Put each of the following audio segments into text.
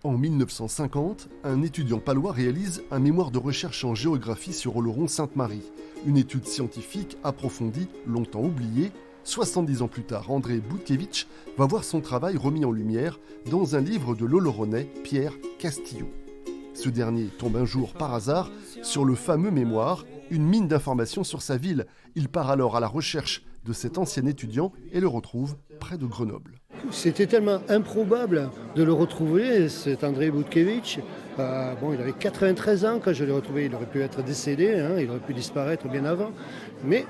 En 1950, un étudiant palois réalise un mémoire de recherche en géographie sur Oloron-Sainte-Marie, une étude scientifique approfondie, longtemps oubliée. 70 ans plus tard, André Boutkiewicz va voir son travail remis en lumière dans un livre de l'Oloronais Pierre Castilloux. Ce dernier tombe un jour par hasard sur le fameux mémoire, une mine d'informations sur sa ville. Il part alors à la recherche de cet ancien étudiant et le retrouve près de Grenoble. C'était tellement improbable de le retrouver, cet André Boutkiewicz. Il avait 93 ans quand je l'ai retrouvé. Il aurait pu être décédé, il aurait pu disparaître bien avant. Mais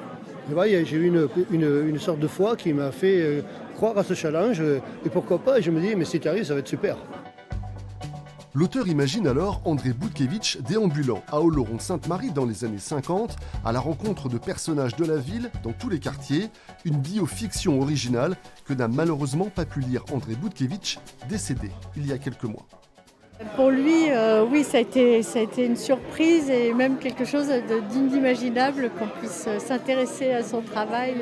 j'ai eu une sorte de foi qui m'a fait croire à ce challenge. Et pourquoi pas, je me dis, mais si tu arrives, ça va être super. L'auteur imagine alors André Boutkiewicz déambulant à Oloron-Sainte-Marie dans les années 50 à la rencontre de personnages de la ville dans tous les quartiers, une biofiction originale que n'a malheureusement pas pu lire André Boutkiewicz, décédé il y a quelques mois. Pour lui, oui, ça a été une surprise et même quelque chose d'inimaginable qu'on puisse s'intéresser à son travail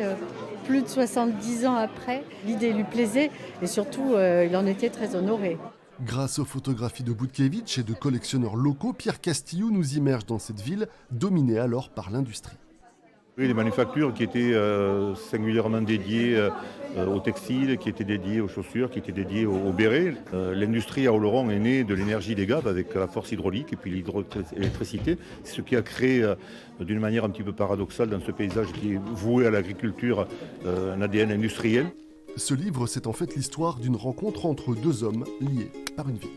plus de 70 ans après. L'idée lui plaisait et surtout, il en était très honoré. Grâce aux photographies de Boutkiewicz et de collectionneurs locaux, Pierre Castilloux nous immerge dans cette ville dominée alors par l'industrie. Oui, les manufactures qui étaient singulièrement dédiées au textile, qui étaient dédiées aux chaussures, qui étaient dédiées aux bérets. L'industrie à Oloron est née de l'énergie des gaves avec la force hydraulique et puis l'hydroélectricité. C'est ce qui a créé d'une manière un petit peu paradoxale dans ce paysage qui est voué à l'agriculture un ADN industriel. Ce livre, c'est en fait l'histoire d'une rencontre entre deux hommes liés par une ville.